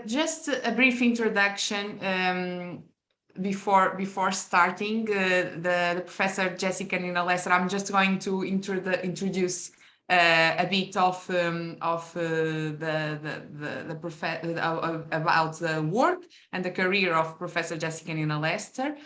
Just a brief introduction before starting. The Professor Jessica Nina Lester. I'm just going to introduce a bit of about the work and the career of Professor Jessica Nina Lester.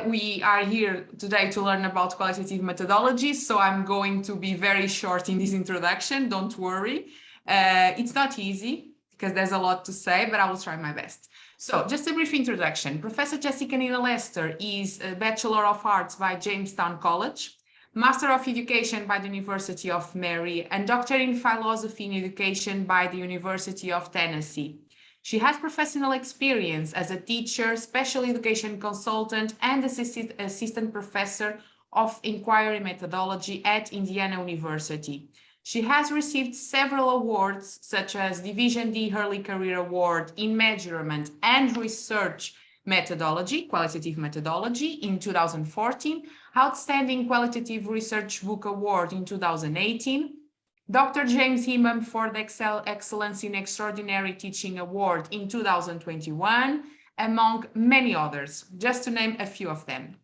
We are here today to learn about qualitative methodologies, so I'm going to be very short in this introduction. Don't worry. It's not easy, because there's a lot to say, but I will try my best. So just a brief introduction. Professor Jessica Nina Lester is a Bachelor of Arts by Jamestown College, Master of Education by the University of Mary, and Doctor in Philosophy in Education by the University of Tennessee. She has professional experience as a teacher, special education consultant, and assistant professor of inquiry methodology at Indiana University. She has received several awards, such as Division D Early Career Award in Measurement and Research Methodology, Qualitative Methodology in 2014, Outstanding Qualitative Research Book Award in 2018, Dr. James Himam for the Excellence in Extraordinary Teaching Award in 2021, among many others, just to name a few of them.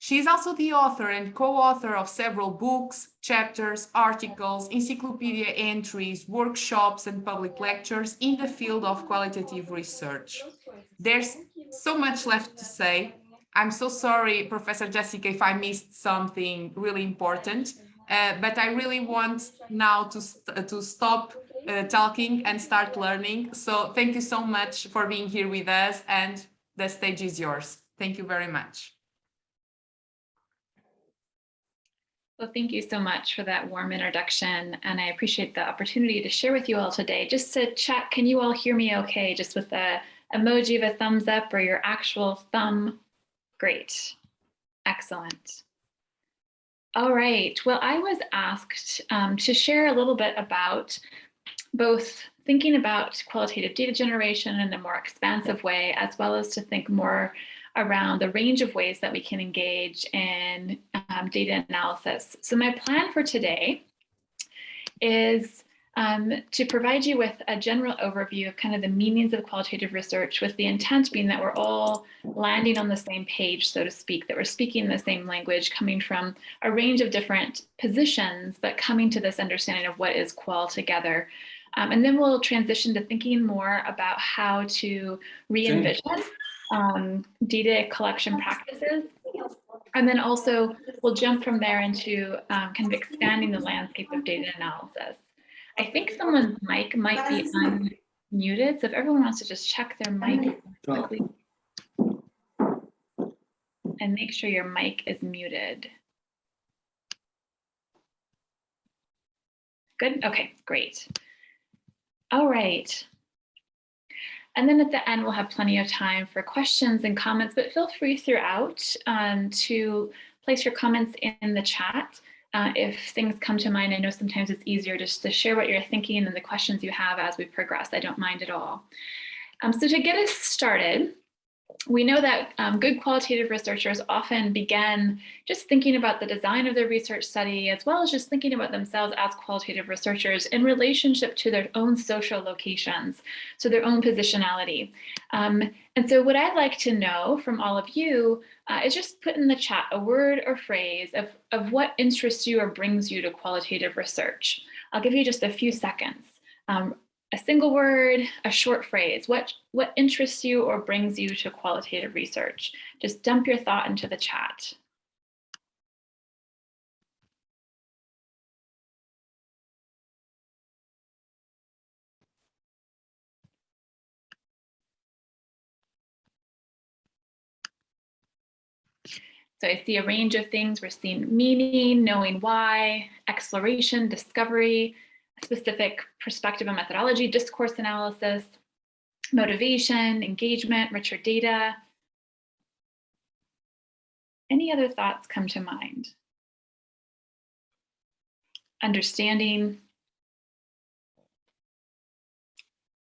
She is also the author and co-author of several books, chapters, articles, encyclopedia entries, workshops, and public lectures in the field of qualitative research. There's so much left to say. I'm so sorry, Professor Jessica, if I missed something really important, but I really want now to stop talking and start learning. So thank you so much for being here with us, and the stage is yours. Thank you very much. Well, thank you so much for that warm introduction, and I appreciate the opportunity to share with you all today. Just to check, can you all hear me okay? Just with the emoji of a thumbs up or your actual thumb? Great, excellent. All right, well, I was asked to share a little bit about both thinking about qualitative data generation in a more expansive way, as well as to think more around the range of ways that we can engage in data analysis. So my plan for today is to provide you with a general overview of kind of the meanings of qualitative research, with the intent being that we're all landing on the same page, so to speak, that we're speaking the same language, coming from a range of different positions, but coming to this understanding of what is qual together. And then we'll transition to thinking more about how to re-envision data collection practices. And then also we'll jump from there into kind of expanding the landscape of data analysis. I think someone's mic might be unmuted, so if everyone wants to just check their mic quickly and make sure your mic is muted. Good, okay, great. All right. And then at the end, we'll have plenty of time for questions and comments, but feel free throughout to place your comments in the chat. If things come to mind, I know sometimes it's easier just to share what you're thinking and the questions you have as we progress. I don't mind at all. So to get us started, we know that good qualitative researchers often begin just thinking about the design of their research study, as well as just thinking about themselves as qualitative researchers in relationship to their own social locations, so their own positionality. And so what I'd like to know from all of you is just put in the chat a word or phrase of what interests you or brings you to qualitative research. I'll give you just a few seconds. A single word, a short phrase, what interests you or brings you to qualitative research? Just dump your thought into the chat. So I see a range of things. We're seeing meaning, knowing why, exploration, discovery, specific perspective and methodology, discourse analysis, motivation, engagement, richer data. Any other thoughts come to mind? Understanding.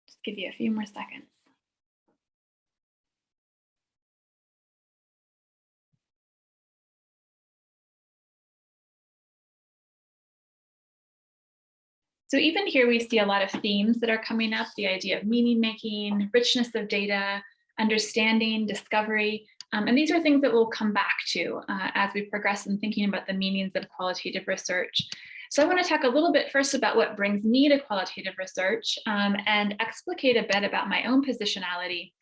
Just give you a few more seconds. So even here, we see a lot of themes that are coming up: the idea of meaning making, richness of data, understanding, discovery. And these are things that we'll come back to as we progress in thinking about the meanings of qualitative research. So I want to talk a little bit first about what brings me to qualitative research and explicate a bit about my own positionality.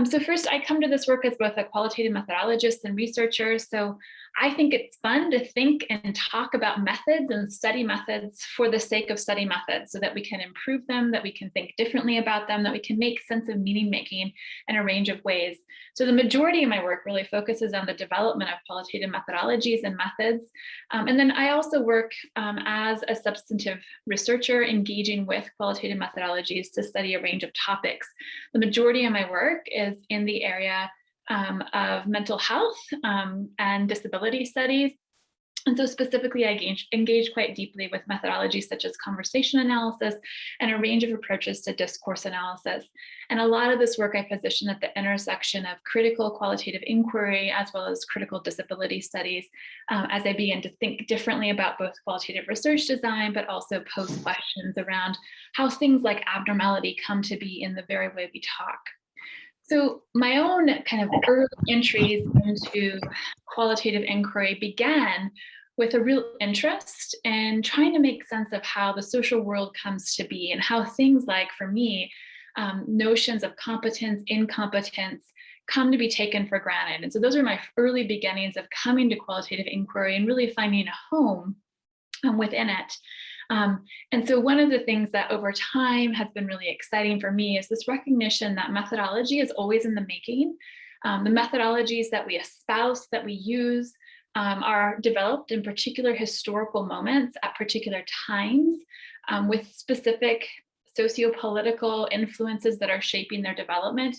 So first, I come to this work as both a qualitative methodologist and researcher. So I think it's fun to think and talk about methods and study methods for the sake of study methods, so that we can improve them, that we can think differently about them, that we can make sense of meaning making in a range of ways. So the majority of my work really focuses on the development of qualitative methodologies and methods. And then I also work as a substantive researcher, engaging with qualitative methodologies to study a range of topics. The majority of my work is in the area of mental health and disability studies. And so specifically, I engage quite deeply with methodologies such as conversation analysis and a range of approaches to discourse analysis. And a lot of this work I position at the intersection of critical qualitative inquiry as well as critical disability studies as I begin to think differently about both qualitative research design, but also pose questions around how things like abnormality come to be in the very way we talk. So my own kind of early entries into qualitative inquiry began with a real interest in trying to make sense of how the social world comes to be, and how things like, for me, notions of competence, incompetence come to be taken for granted. And so those are my early beginnings of coming to qualitative inquiry and really finding a home within it. And so one of the things that over time has been really exciting for me is this recognition that methodology is always in the making. The methodologies that we espouse, that we use, are developed in particular historical moments at particular times with specific socio-political influences that are shaping their development.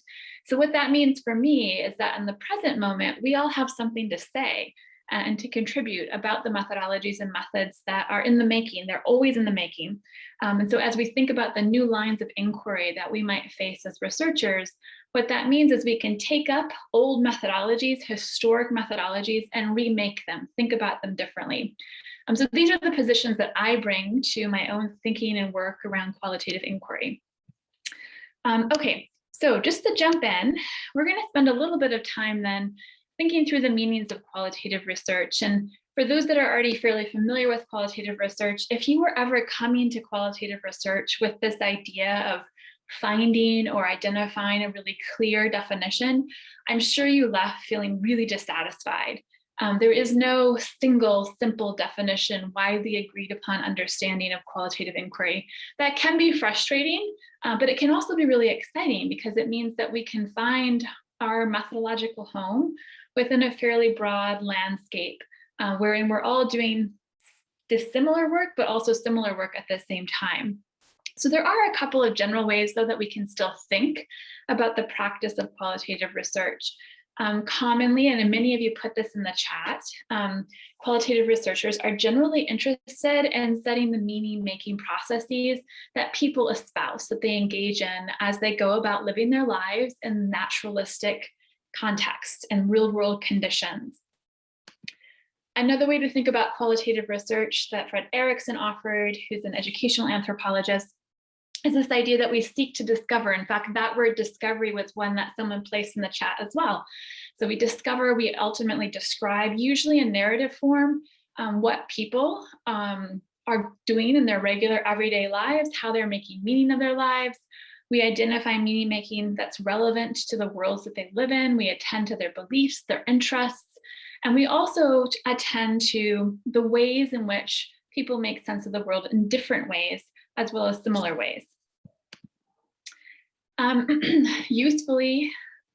So what that means for me is that in the present moment, we all have something to say and to contribute about the methodologies and methods that are in the making. They're always in the making. And so as we think about the new lines of inquiry that we might face as researchers, what that means is we can take up old methodologies, historic methodologies, and remake them, think about them differently. So these are the positions that I bring to my own thinking and work around qualitative inquiry. Okay, so just to jump in, we're going to spend a little bit of time then thinking through the meanings of qualitative research. And for those that are already fairly familiar with qualitative research, if you were ever coming to qualitative research with this idea of finding or identifying a really clear definition, I'm sure you left feeling really dissatisfied. There is no single simple definition, widely agreed upon understanding of qualitative inquiry. That can be frustrating, but it can also be really exciting because it means that we can find our methodological home within a fairly broad landscape, wherein we're all doing dissimilar work, but also similar work at the same time. So there are a couple of general ways, though, that we can still think about the practice of qualitative research. Commonly, and many of you put this in the chat, qualitative researchers are generally interested in studying the meaning-making processes that people espouse, that they engage in as they go about living their lives in naturalistic context and real-world conditions. Another way to think about qualitative research that Fred Erickson offered, who's an educational anthropologist, is this idea that we seek to discover. In fact, that word discovery was one that someone placed in the chat as well. So we discover, we ultimately describe, usually in narrative form, what people are doing in their regular everyday lives, how they're making meaning of their lives. We identify meaning making that's relevant to the worlds that they live in. We attend to their beliefs, their interests, and we also attend to the ways in which people make sense of the world in different ways, as well as similar ways. Usefully,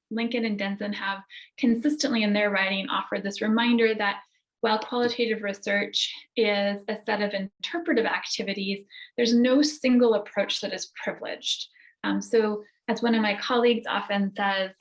Lincoln and Denson have consistently in their writing offered this reminder that while qualitative research is a set of interpretive activities, there's no single approach that is privileged. So as one of my colleagues often says,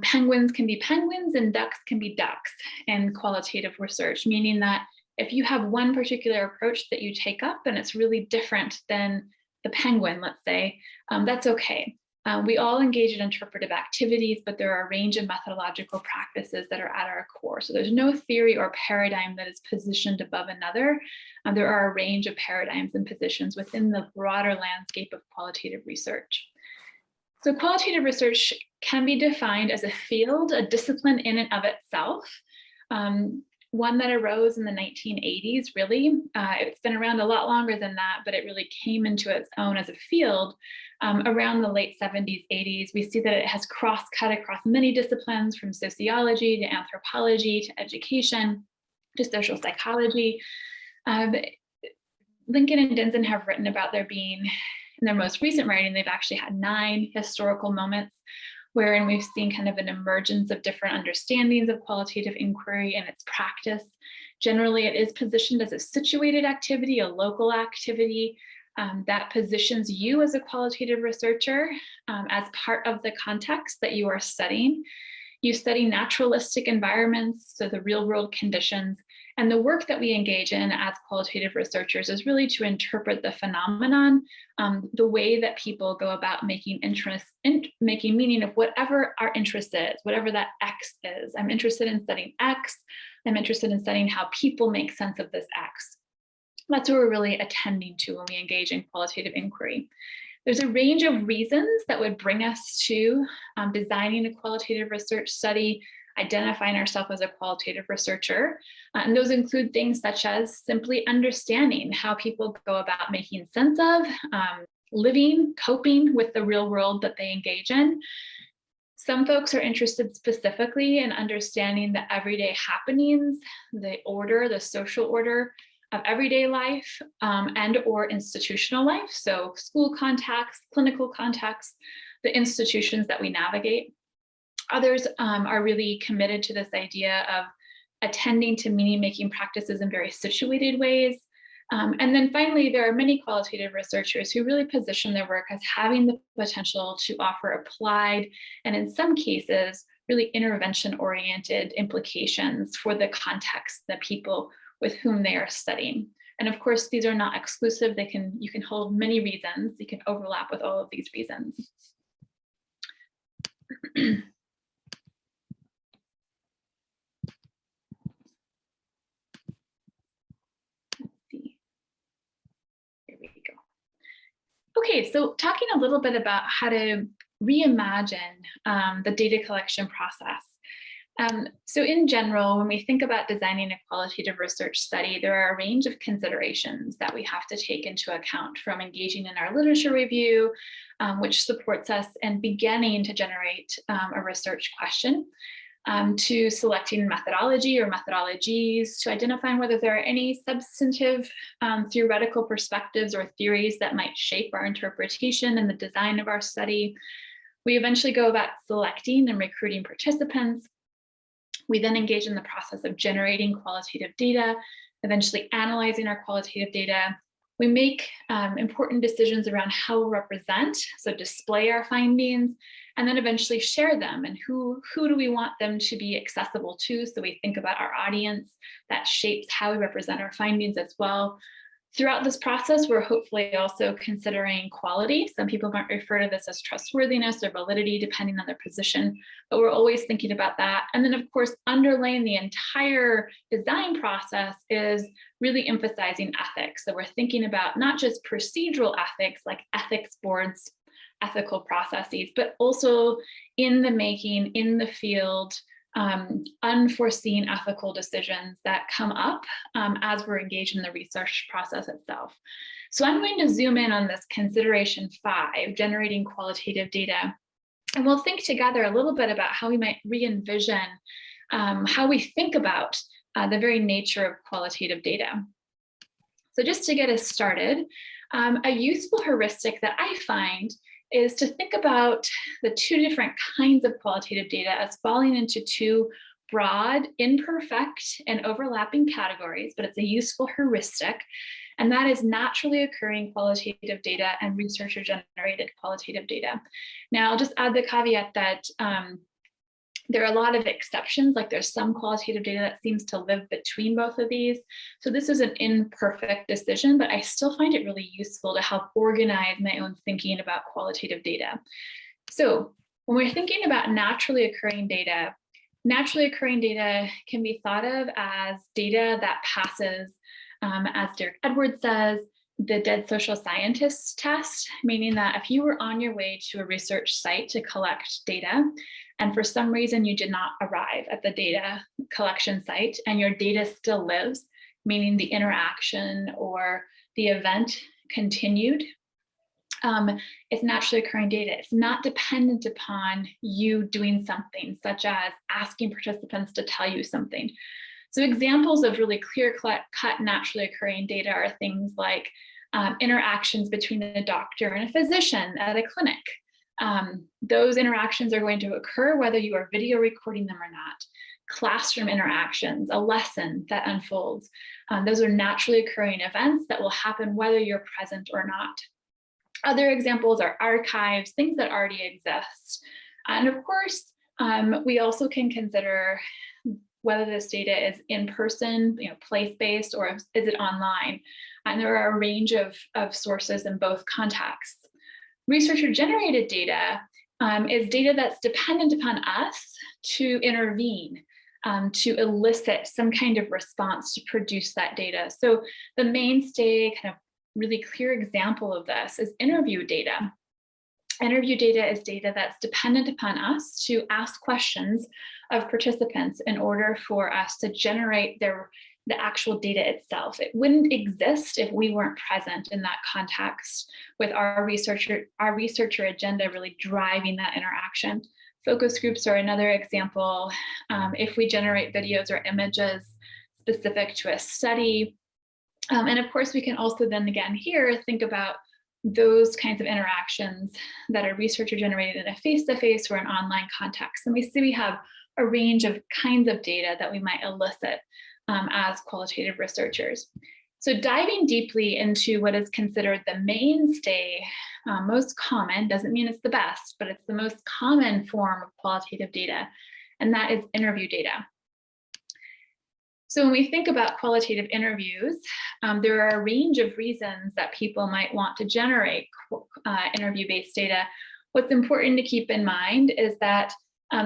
penguins can be penguins and ducks can be ducks in qualitative research, meaning that if you have one particular approach that you take up and it's really different than the penguin, let's say, that's okay. We all engage in interpretive activities, but there are a range of methodological practices that are at our core. So there's no theory or paradigm that is positioned above another. There are a range of paradigms and positions within the broader landscape of qualitative research. So qualitative research can be defined as a field, a discipline in and of itself, one that arose in the 1980s, really. It's been around a lot longer than that, but it really came into its own as a field around the late 70s, 80s. We see that it has cross-cut across many disciplines, from sociology to anthropology to education to social psychology. Lincoln and Dinson have written about there being, in their most recent writing, they've actually had 9 historical moments wherein we've seen kind of an emergence of different understandings of qualitative inquiry and its practice. Generally, it is positioned as a situated activity, a local activity that positions you as a qualitative researcher as part of the context that you are studying. You study naturalistic environments, so the real world conditions, and the work that we engage in as qualitative researchers is really to interpret the phenomenon, the way that people go about making meaning of whatever our interest is, whatever that X is. I'm interested in studying X. I'm interested in studying how people make sense of this X. That's what we're really attending to when we engage in qualitative inquiry. There's a range of reasons that would bring us to designing a qualitative research study, identifying ourselves as a qualitative researcher. And those include things such as simply understanding how people go about making sense of, living, coping with the real world that they engage in. Some folks are interested specifically in understanding the everyday happenings, the order, the social order of everyday life and or institutional life. So school contexts, clinical contexts, the institutions that we navigate. Others are really committed to this idea of attending to meaning-making practices in very situated ways. And then finally, there are many qualitative researchers who really position their work as having the potential to offer applied, and in some cases, really intervention-oriented implications for the context, the people with whom they are studying. And of course, these are not exclusive. You can hold many reasons. You can overlap with all of these reasons. Okay, so talking a little bit about how to reimagine the data collection process. So in general, when we think about designing a qualitative research study, there are a range of considerations that we have to take into account, from engaging in our literature review, which supports us in beginning to generate a research question, to selecting methodology or methodologies, to identifying whether there are any substantive theoretical perspectives or theories that might shape our interpretation and the design of our study. We eventually go about selecting and recruiting participants. We then engage in the process of generating qualitative data, eventually analyzing our qualitative data. We make important decisions around how we'll represent, so display our findings, and then eventually share them. And who do we want them to be accessible to? So we think about our audience. That shapes how we represent our findings as well. Throughout this process, we're hopefully also considering quality. Some people might refer to this as trustworthiness or validity, depending on their position, but we're always thinking about that. And then of course, underlying the entire design process is really emphasizing ethics. So we're thinking about not just procedural ethics, like ethics boards, ethical processes, but also in the making, in the field, unforeseen ethical decisions that come up as we're engaged in the research process itself. So I'm going to zoom in on this consideration 5, generating qualitative data. And we'll think together a little bit about how we might re-envision how we think about the very nature of qualitative data. So just to get us started, a useful heuristic that I find is to think about the 2 different kinds of qualitative data as falling into 2 broad, imperfect, and overlapping categories, but it's a useful heuristic, and that is naturally occurring qualitative data and researcher-generated qualitative data. Now, I'll just add the caveat that there are a lot of exceptions, like there's some qualitative data that seems to live between both of these. So this is an imperfect decision, but I still find it really useful to help organize my own thinking about qualitative data. So when we're thinking about naturally occurring data can be thought of as data that passes, as Derek Edwards says, the dead social scientist test, meaning that if you were on your way to a research site to collect data, and for some reason you did not arrive at the data collection site and your data still lives, meaning the interaction or the event continued, it's naturally occurring data. It's not dependent upon you doing something, such as asking participants to tell you something. So examples of really clear-cut naturally occurring data are things like interactions between a doctor and a physician at a clinic. Those interactions are going to occur whether you are video recording them or not. Classroom interactions, a lesson that unfolds. Those are naturally occurring events that will happen whether you're present or not. Other examples are archives, things that already exist. And of course, we also can consider whether this data is in person, place-based, or is it online. And there are a range of sources in both contexts. Researcher-generated data is data that's dependent upon us to intervene, to elicit some kind of response to produce that data. So the mainstay kind of really clear example of this is interview data. Interview data is data that's dependent upon us to ask questions of participants in order for us to generate the actual data itself. It wouldn't exist if we weren't present in that context with our researcher agenda really driving that interaction. Focus groups are another example. If we generate videos or images specific to a study, and of course, we can also then again here think about those kinds of interactions that are researcher generated in a face-to-face or an online context. And we see we have a range of kinds of data that we might elicit as qualitative researchers. So diving deeply into what is considered the mainstay, most common, doesn't mean it's the best, but it's the most common form of qualitative data, and that is interview data. So when we think about qualitative interviews, there are a range of reasons that people might want to generate interview-based data. What's important to keep in mind is that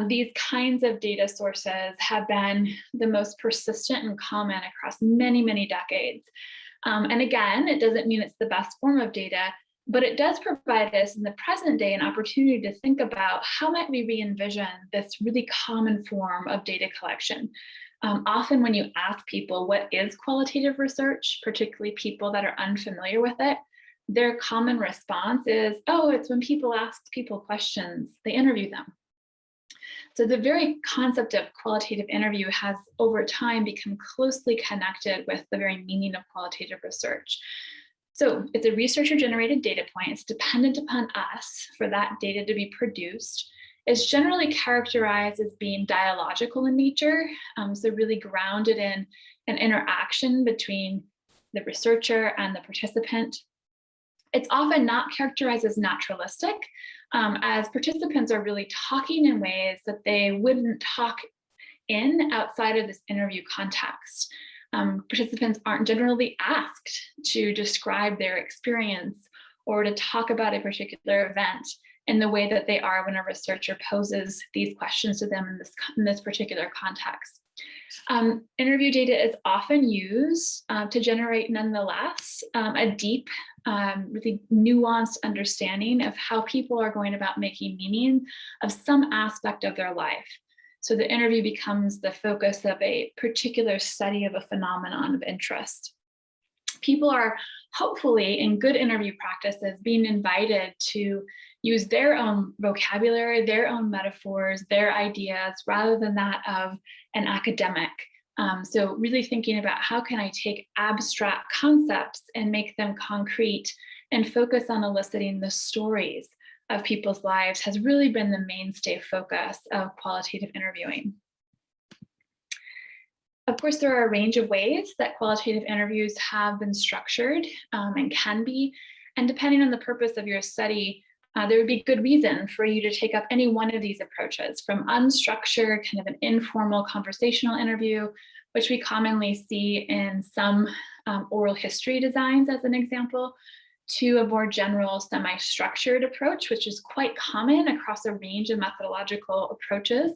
these kinds of data sources have been the most persistent and common across many, many decades. And again, it doesn't mean it's the best form of data, but it does provide us in the present day an opportunity to think about how might we re-envision this really common form of data collection. Often when you ask people what is qualitative research, particularly people that are unfamiliar with it, their common response is, oh, it's when people ask people questions, they interview them. So the very concept of qualitative interview has over time become closely connected with the very meaning of qualitative research. So it's a researcher-generated data point. It's dependent upon us for that data to be produced. It's generally characterized as being dialogical in nature, so really grounded in an interaction between the researcher and the participant. It's often not characterized as naturalistic, as participants are really talking in ways that they wouldn't talk in outside of this interview context. Participants aren't generally asked to describe their experience or to talk about a particular event in the way that they are when a researcher poses these questions to them in this particular context. Interview data is often used to generate, nonetheless, a deep, really nuanced understanding of how people are going about making meaning of some aspect of their life. So the interview becomes the focus of a particular study of a phenomenon of interest. People are hopefully in good interview practices being invited to use their own vocabulary, their own metaphors, their ideas, rather than that of an academic. So really thinking about how can I take abstract concepts and make them concrete and focus on eliciting the stories of people's lives has really been the mainstay focus of qualitative interviewing. Of course, there are a range of ways that qualitative interviews have been structured and can be, and depending on the purpose of your study, there would be good reason for you to take up any one of these approaches, from unstructured, kind of an informal conversational interview, which we commonly see in some oral history designs as an example, to a more general semi-structured approach, which is quite common across a range of methodological approaches,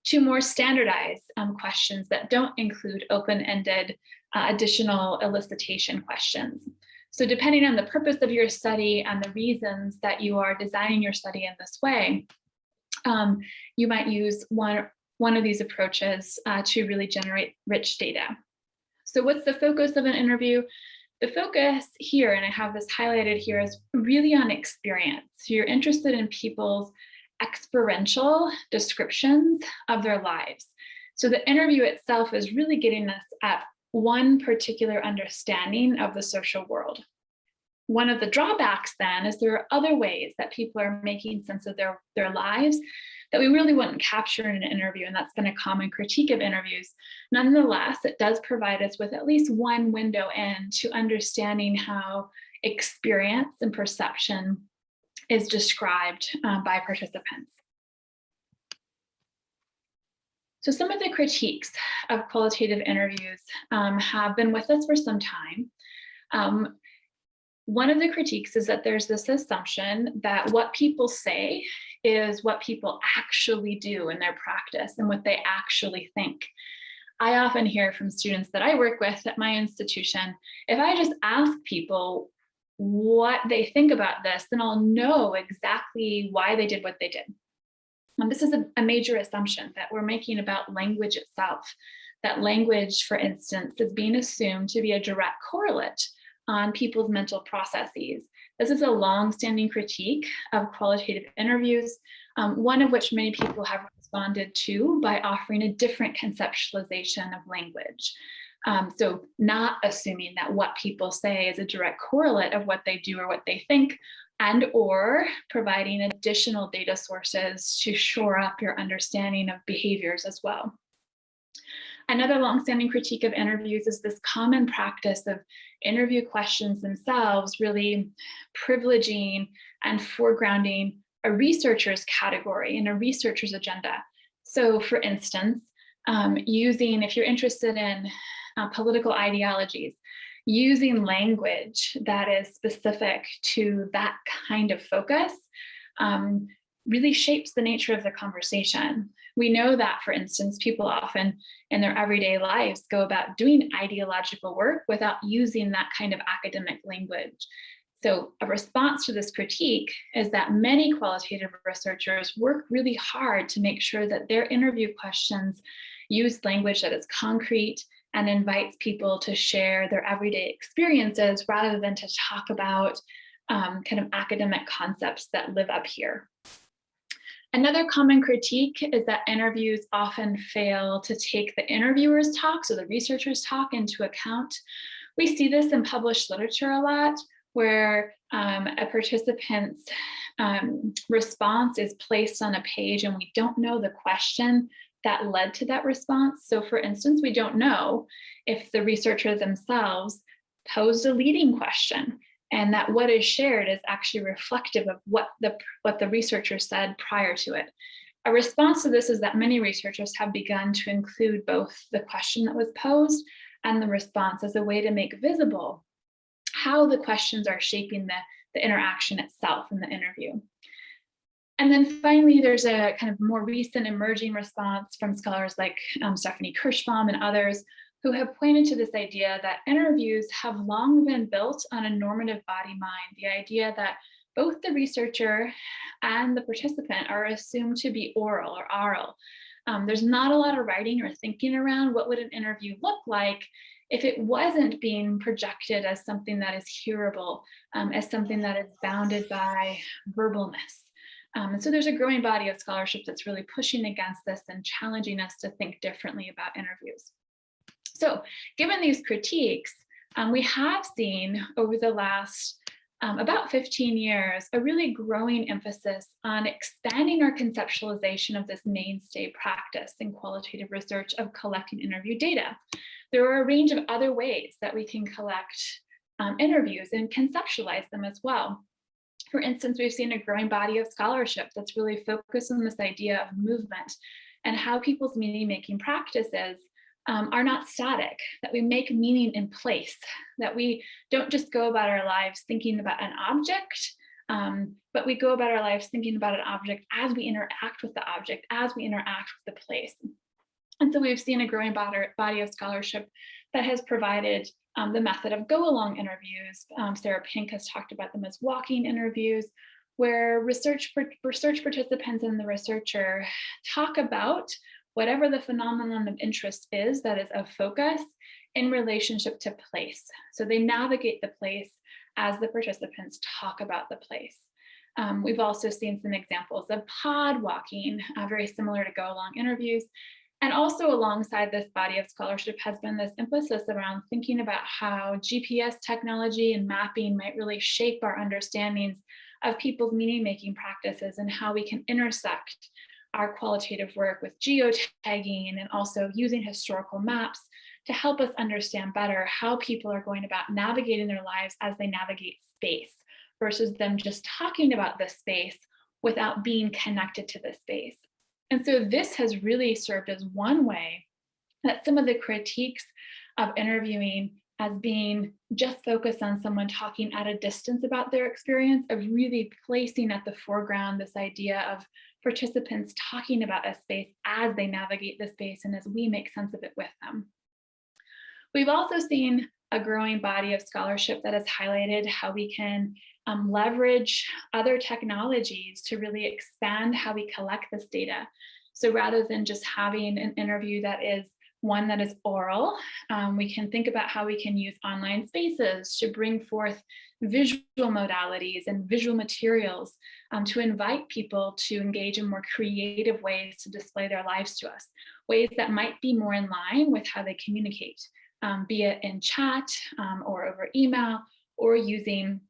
to more standardized questions that don't include open-ended additional elicitation questions. So depending on the purpose of your study and the reasons that you are designing your study in this way, you might use one of these approaches to really generate rich data. So what's the focus of an interview? The focus here, and I have this highlighted here, is really on experience. So you're interested in people's experiential descriptions of their lives. So the interview itself is really getting us at one particular understanding of the social world. One of the drawbacks then is there are other ways that people are making sense of their lives that we really wouldn't capture in an interview, and that's been a common critique of interviews. Nonetheless, it does provide us with at least one window into understanding how experience and perception is described by participants. So some of the critiques of qualitative interviews have been with us for some time. One of the critiques is that there's this assumption that what people say is what people actually do in their practice and what they actually think. I often hear from students that I work with at my institution, if I just ask people what they think about this, then I'll know exactly why they did what they did. And this is a major assumption that we're making about language itself, that language, for instance, is being assumed to be a direct correlate on people's mental processes. This is a long-standing critique of qualitative interviews, one of which many people have responded to by offering a different conceptualization of language. So not assuming that what people say is a direct correlate of what they do or what they think, and or providing additional data sources to shore up your understanding of behaviors as well. Another longstanding critique of interviews is this common practice of interview questions themselves really privileging and foregrounding a researcher's category and a researcher's agenda. So for instance, if you're interested in political ideologies, using language that is specific to that kind of focus really shapes the nature of the conversation. We know that, for instance, people often in their everyday lives go about doing ideological work without using that kind of academic language. So a response to this critique is that many qualitative researchers work really hard to make sure that their interview questions use language that is concrete and invites people to share their everyday experiences rather than to talk about kind of academic concepts that live up here. Another common critique is that interviews often fail to take the interviewer's talk, so the researcher's talk, into account. We see this in published literature a lot, where a participant's response is placed on a page and we don't know the question that led to that response. So for instance, we don't know if the researcher themselves posed a leading question and that what is shared is actually reflective of what the researcher said prior to it. A response to this is that many researchers have begun to include both the question that was posed and the response as a way to make visible how the questions are shaping the interaction itself in the interview. And then finally, there's a kind of more recent emerging response from scholars like Stephanie Kirschbaum and others who have pointed to this idea that interviews have long been built on a normative body-mind, the idea that both the researcher and the participant are assumed to be oral or aural. There's not a lot of writing or thinking around what would an interview look like if it wasn't being projected as something that is hearable, as something that is bounded by verbalness. And so there's a growing body of scholarship that's really pushing against this and challenging us to think differently about interviews. So given these critiques, we have seen over the last about 15 years, a really growing emphasis on expanding our conceptualization of this mainstay practice in qualitative research of collecting interview data. There are a range of other ways that we can collect interviews and conceptualize them as well. For instance, we've seen a growing body of scholarship that's really focused on this idea of movement and how people's meaning-making practices are not static, that we make meaning in place, that we don't just go about our lives thinking about an object, but we go about our lives thinking about an object as we interact with the object, as we interact with the place. And so we've seen a growing body of scholarship that has provided the method of go-along interviews. Sarah Pink has talked about them as walking interviews, where research participants and the researcher talk about whatever the phenomenon of interest is that is of focus in relationship to place. So they navigate the place as the participants talk about the place. We've also seen some examples of pod walking, very similar to go-along interviews. And also alongside this body of scholarship has been this emphasis around thinking about how GPS technology and mapping might really shape our understandings of people's meaning-making practices and how we can intersect our qualitative work with geotagging and also using historical maps to help us understand better how people are going about navigating their lives as they navigate space versus them just talking about the space without being connected to the space. And so this has really served as one way that some of the critiques of interviewing as being just focused on someone talking at a distance about their experience, of really placing at the foreground this idea of participants talking about a space as they navigate the space and as we make sense of it with them. We've also seen a growing body of scholarship that has highlighted how we can leverage other technologies to really expand how we collect this data. So rather than just having an interview that is one that is oral, we can think about how we can use online spaces to bring forth visual modalities and visual materials to invite people to engage in more creative ways to display their lives to us, ways that might be more in line with how they communicate, be it in chat or over email, or using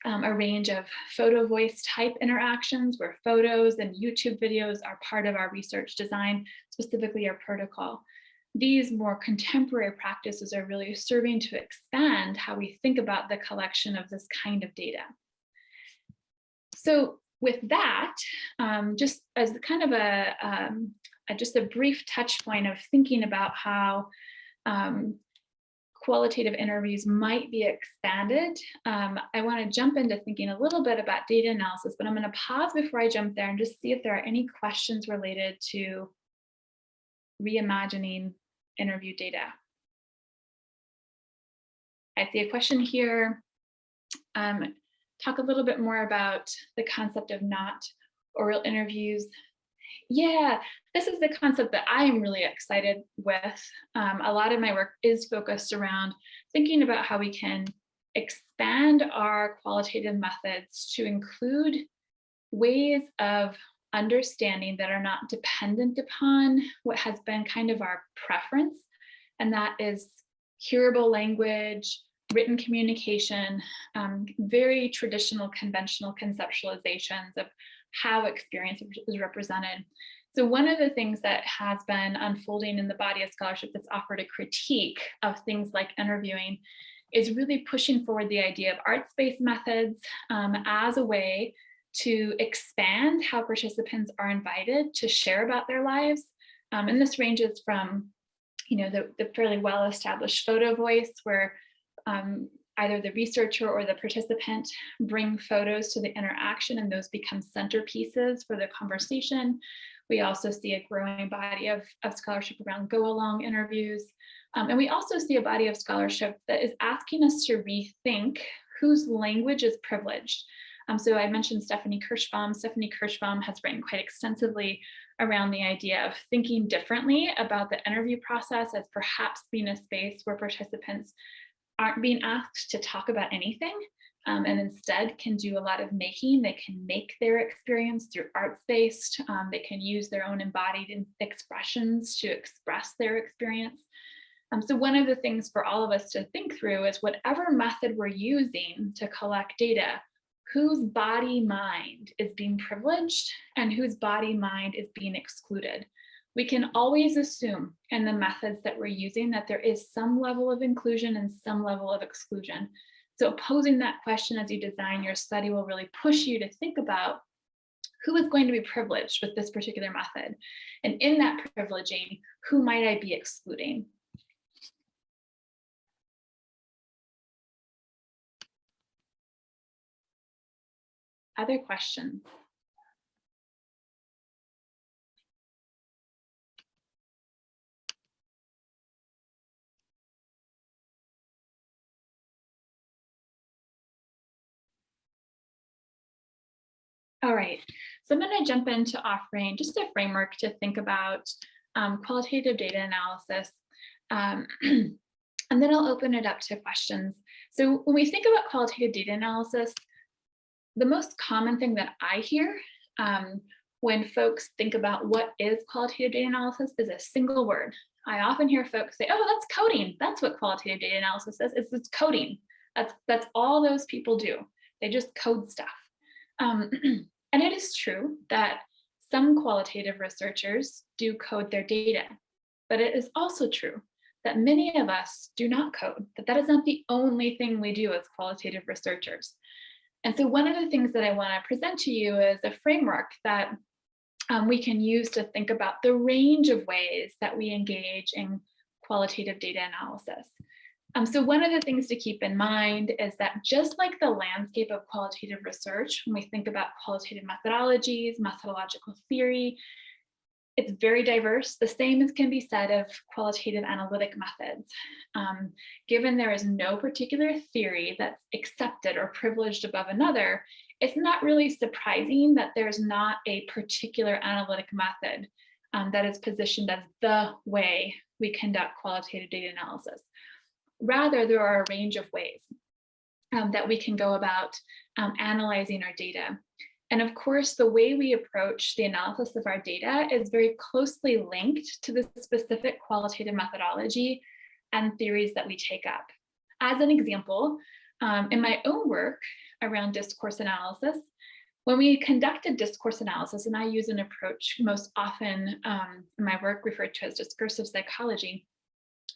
a range of photo voice type interactions where photos and YouTube videos are part of our research design, specifically our protocol. These more contemporary practices are really serving to expand how we think about the collection of this kind of data. So with that, just as kind of just a brief touch point of thinking about how qualitative interviews might be expanded, I want to jump into thinking a little bit about data analysis, but I'm going to pause before I jump there and just see if there are any questions related to reimagining interview data. I see a question here. Talk a little bit more about the concept of not oral interviews. Yeah, this is the concept that I am really excited with. A lot of my work is focused around thinking about how we can expand our qualitative methods to include ways of understanding that are not dependent upon what has been kind of our preference, and that is hearable language, written communication, very traditional, conventional conceptualizations of how experience is represented. So one of the things that has been unfolding in the body of scholarship that's offered a critique of things like interviewing is really pushing forward the idea of arts-based methods as a way to expand how participants are invited to share about their lives. And this ranges from, the fairly well-established photo voice, where either the researcher or the participant bring photos to the interaction and those become centerpieces for the conversation. We also see a growing body of scholarship around go-along interviews. And we also see a body of scholarship that is asking us to rethink whose language is privileged. So I mentioned Stephanie Kirschbaum. Stephanie Kirschbaum has written quite extensively around the idea of thinking differently about the interview process as perhaps being a space where participants aren't being asked to talk about anything, and instead can do a lot of making. They can make their experience through arts-based. They can use their own embodied expressions to express their experience. So one of the things for all of us to think through is whatever method we're using to collect data, whose body mind is being privileged and whose body mind is being excluded. We can always assume in the methods that we're using that there is some level of inclusion and some level of exclusion. So posing that question as you design your study will really push you to think about who is going to be privileged with this particular method? And in that privileging, who might I be excluding? Other questions? All right, so I'm going to jump into offering just a framework to think about qualitative data analysis, and then I'll open it up to questions. So when we think about qualitative data analysis, the most common thing that I hear when folks think about what is qualitative data analysis is a single word. I often hear folks say, oh, that's coding. That's what qualitative data analysis is. It's coding. That's all those people do. They just code stuff. And it is true that some qualitative researchers do code their data, but it is also true that many of us do not code, that is not the only thing we do as qualitative researchers. And so one of the things that I want to present to you is a framework that we can use to think about the range of ways that we engage in qualitative data analysis. So one of the things to keep in mind is that just like the landscape of qualitative research, when we think about qualitative methodologies, methodological theory, it's very diverse. The same as can be said of qualitative analytic methods. Given there is no particular theory that's accepted or privileged above another, it's not really surprising that there's not a particular analytic method that is positioned as the way we conduct qualitative data analysis. Rather, there are a range of ways that we can go about analyzing our data. And of course, the way we approach the analysis of our data is very closely linked to the specific qualitative methodology and theories that we take up. As an example, in my own work around discourse analysis, when we conducted discourse analysis, and I use an approach most often in my work referred to as discursive psychology,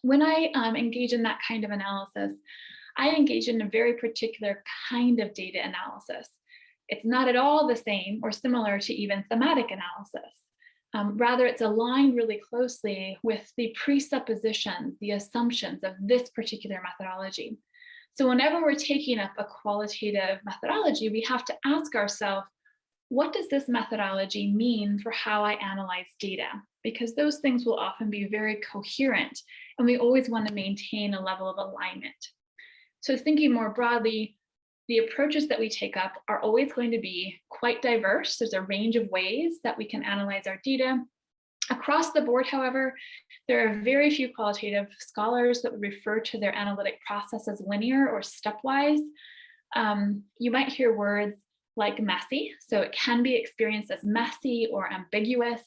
when I engage in that kind of analysis, I engage in a very particular kind of data analysis. It's not at all the same or similar to even thematic analysis. Rather, it's aligned really closely with the presuppositions, the assumptions of this particular methodology. So whenever we're taking up a qualitative methodology, we have to ask ourselves, what does this methodology mean for how I analyze data? Because those things will often be very coherent, and we always want to maintain a level of alignment. So thinking more broadly, the approaches that we take up are always going to be quite diverse. There's a range of ways that we can analyze our data. Across the board, however, there are very few qualitative scholars that would refer to their analytic process as linear or stepwise. You might hear words like messy, so it can be experienced as messy or ambiguous.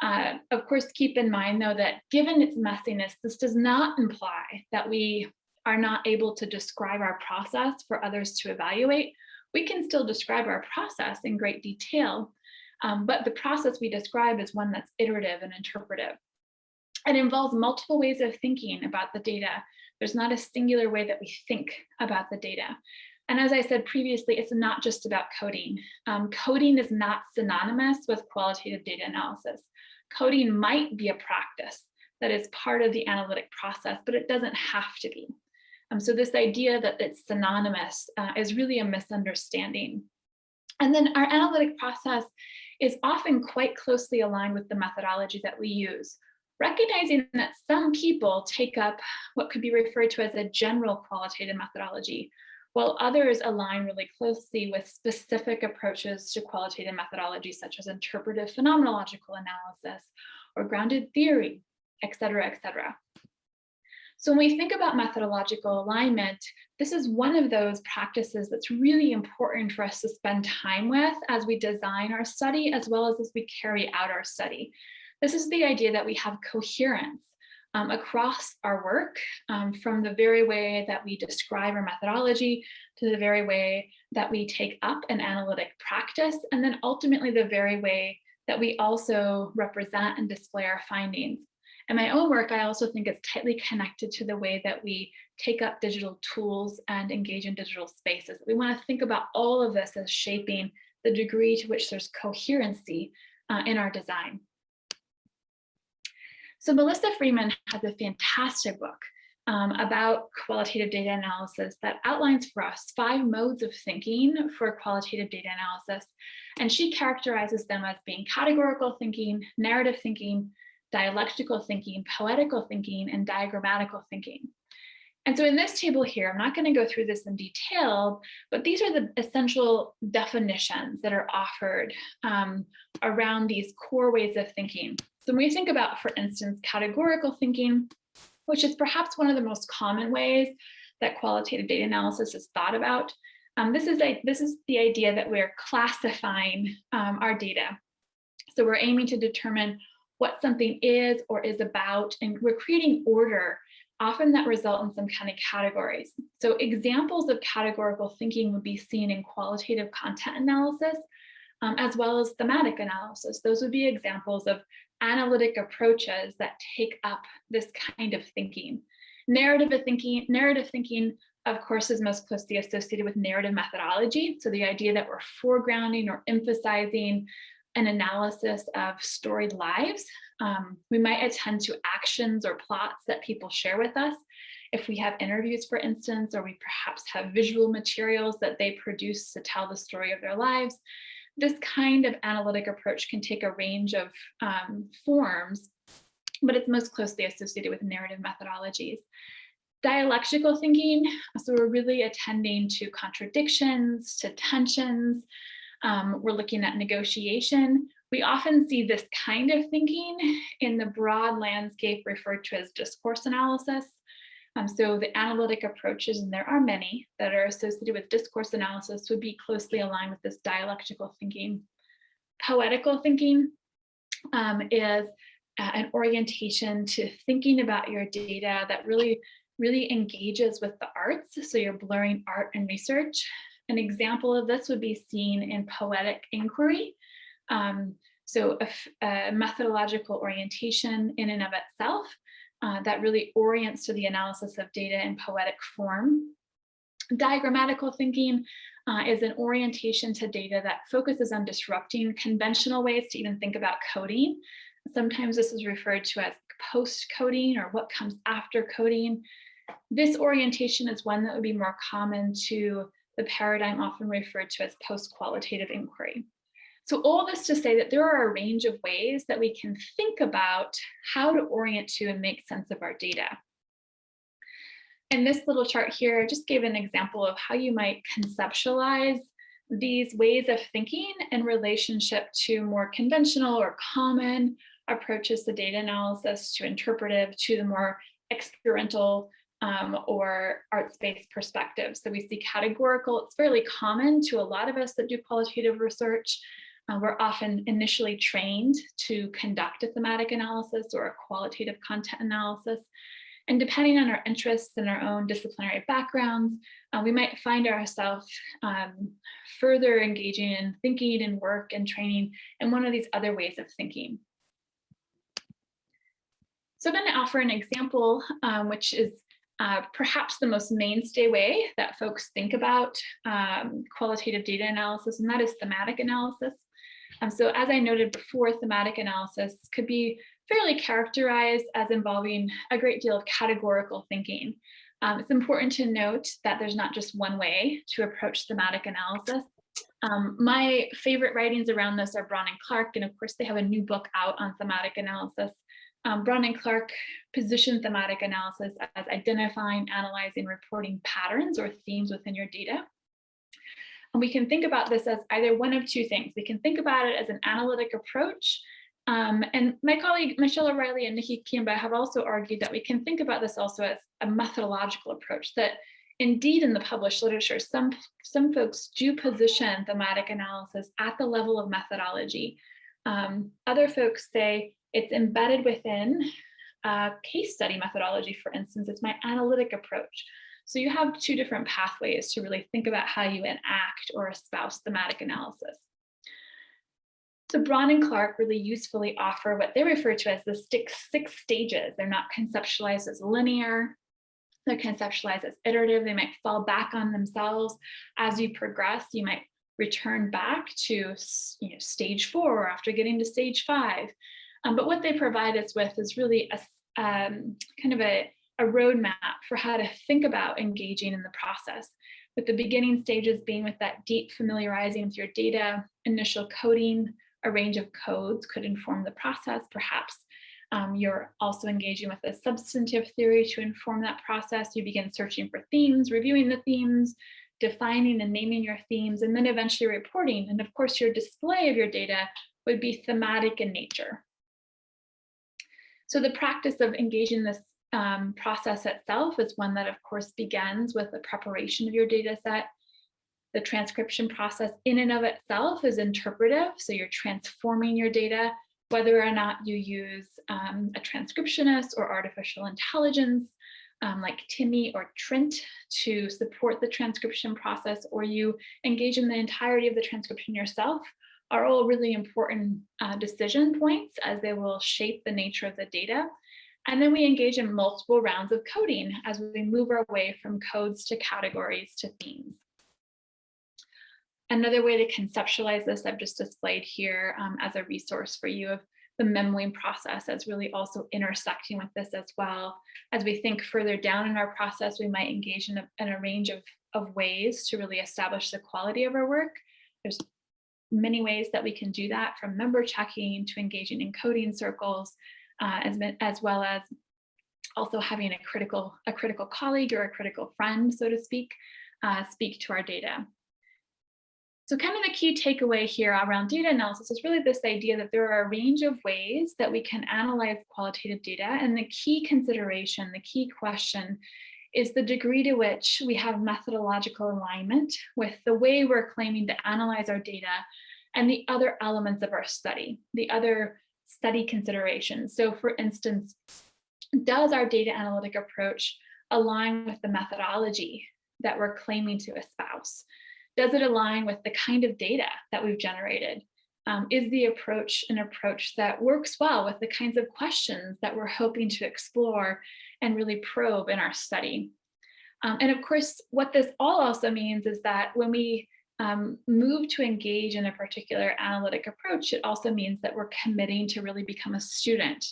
Of course, keep in mind, though, that given its messiness, this does not imply that we are not able to describe our process for others to evaluate. We can still describe our process in great detail, but the process we describe is one that's iterative and interpretive. It involves multiple ways of thinking about the data. There's not a singular way that we think about the data. And as I said previously, it's not just about coding. Coding is not synonymous with qualitative data analysis. Coding might be a practice that is part of the analytic process, but it doesn't have to be. So this idea that it's synonymous is really a misunderstanding. And then our analytic process is often quite closely aligned with the methodology that we use, recognizing that some people take up what could be referred to as a general qualitative methodology, while others align really closely with specific approaches to qualitative methodology, such as interpretive phenomenological analysis or grounded theory, et cetera, et cetera. So when we think about methodological alignment, this is one of those practices that's really important for us to spend time with as we design our study, as well as we carry out our study. This is the idea that we have coherence across our work, from the very way that we describe our methodology to the very way that we take up an analytic practice, and then ultimately the very way that we also represent and display our findings. In my own work, I also think it's tightly connected to the way that we take up digital tools and engage in digital spaces. We want to think about all of this as shaping the degree to which there's coherency in our design. So Melissa Freeman has a fantastic book about qualitative data analysis that outlines for us 5 modes of thinking for qualitative data analysis. And she characterizes them as being categorical thinking, narrative thinking, dialectical thinking, poetical thinking, and diagrammatical thinking. And so in this table here, I'm not going to go through this in detail, but these are the essential definitions that are offered around these core ways of thinking. So when we think about, for instance, categorical thinking, which is perhaps one of the most common ways that qualitative data analysis is thought about, this is the idea that we're classifying our data. So we're aiming to determine what something is or is about, and we're creating order, often that result in some kind of categories. So examples of categorical thinking would be seen in qualitative content analysis, as well as thematic analysis. Those would be examples of analytic approaches that take up this kind of thinking. Narrative thinking, of course, is most closely associated with narrative methodology. So the idea that we're foregrounding or emphasizing an analysis of storied lives. We might attend to actions or plots that people share with us. If we have interviews, for instance, or we perhaps have visual materials that they produce to tell the story of their lives, this kind of analytic approach can take a range of forms, but it's most closely associated with narrative methodologies. Dialectical thinking, so we're really attending to contradictions, to tensions. We're looking at negotiation. We often see this kind of thinking in the broad landscape referred to as discourse analysis. So the analytic approaches, and there are many that are associated with discourse analysis, would be closely aligned with this dialectical thinking. Poetical thinking is an orientation to thinking about your data that really engages with the arts. So you're blurring art and research. An example of this would be seen in poetic inquiry. So a methodological orientation in and of itself that really orients to the analysis of data in poetic form. Diagrammatical thinking is an orientation to data that focuses on disrupting conventional ways to even think about coding. Sometimes this is referred to as post-coding or what comes after coding. This orientation is one that would be more common to the paradigm often referred to as post-qualitative inquiry. So all this to say that there are a range of ways that we can think about how to orient to and make sense of our data. And this little chart here just gave an example of how you might conceptualize these ways of thinking in relationship to more conventional or common approaches to data analysis, to interpretive, to the more experiential or arts-based perspective. So we see categorical, it's fairly common to a lot of us that do qualitative research. We're often initially trained to conduct a thematic analysis or a qualitative content analysis. And depending on our interests and our own disciplinary backgrounds, we might find ourselves further engaging in thinking and work and training in one of these other ways of thinking. So I'm going to offer an example, which is perhaps the most mainstay way that folks think about qualitative data analysis, and that is thematic analysis. So as I noted before, thematic analysis could be fairly characterized as involving a great deal of categorical thinking. It's important to note that there's not just one way to approach thematic analysis. My favorite writings around this are Braun and Clark, and of course they have a new book out on thematic analysis. Braun and Clark position thematic analysis as identifying, analyzing, reporting patterns or themes within your data. And we can think about this as either one of two things. We can think about it as an analytic approach. And my colleague, Michelle O'Reilly and Nikki Kiemba have also argued that we can think about this also as a methodological approach, that indeed in the published literature, some folks do position thematic analysis at the level of methodology. Other folks say it's embedded within a case study methodology, for instance. It's my analytic approach. So you have two different pathways to really think about how you enact or espouse thematic analysis. So Braun and Clark really usefully offer what they refer to as the 6 stages. They're not conceptualized as linear. They're conceptualized as iterative. They might fall back on themselves as you progress. You might return back to stage 4 or after getting to stage 5. But what they provide us with is really a kind of a roadmap for how to think about engaging in the process, with the beginning stages being with that deep familiarizing with your data, initial coding. A range of codes could inform the process, perhaps. You're also engaging with a substantive theory to inform that process. You begin searching for themes, reviewing the themes, defining and naming your themes, and then eventually reporting. And of course, your display of your data would be thematic in nature. So the practice of engaging this process itself is one that, of course, begins with the preparation of your data set. The transcription process in and of itself is interpretive, so you're transforming your data, whether or not you use a transcriptionist or artificial intelligence like Timmy or Trent to support the transcription process, or you engage in the entirety of the transcription yourself, are all really important decision points, as they will shape the nature of the data. And then we engage in multiple rounds of coding as we move our way from codes to categories to themes. Another way to conceptualize this I've just displayed here as a resource for you of the memoing process as really also intersecting with this as well. As we think further down in our process, we might engage in a range of ways to really establish the quality of our work. There's many ways that we can do that, from member checking to engaging in coding circles, as well as also having a critical colleague or a critical friend, so to speak to our data. So kind of the key takeaway here around data analysis is really this idea that there are a range of ways that we can analyze qualitative data. And the key consideration, the key question is the degree to which we have methodological alignment with the way we're claiming to analyze our data and the other elements of our study, the other study considerations. So for instance, does our data analytic approach align with the methodology that we're claiming to espouse? Does it align with the kind of data that we've generated? Is the approach an approach that works well with the kinds of questions that we're hoping to explore and really probe in our study? And of course, what this all also means is that when we move to engage in a particular analytic approach, it also means that we're committing to really become a student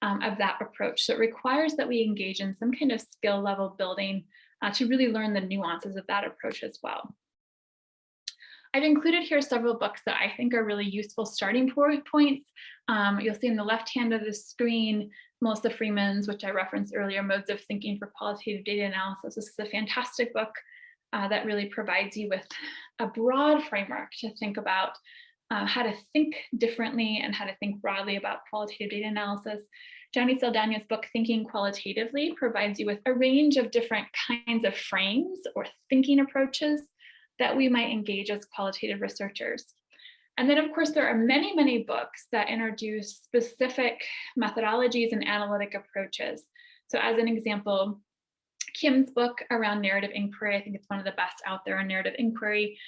of that approach. So it requires that we engage in some kind of skill level building to really learn the nuances of that approach as well. I've included here several books that I think are really useful starting points. You'll see in the left hand of the screen, Melissa Freeman's, which I referenced earlier, Modes of Thinking for Qualitative Data Analysis. This is a fantastic book that really provides you with a broad framework to think about how to think differently and how to think broadly about qualitative data analysis. Johnny Saldana's book, Thinking Qualitatively, provides you with a range of different kinds of frames or thinking approaches that we might engage as qualitative researchers. And then, of course, there are many, many books that introduce specific methodologies and analytic approaches. So as an example, Kim's book around narrative inquiry, I think it's one of the best out there on narrative inquiry,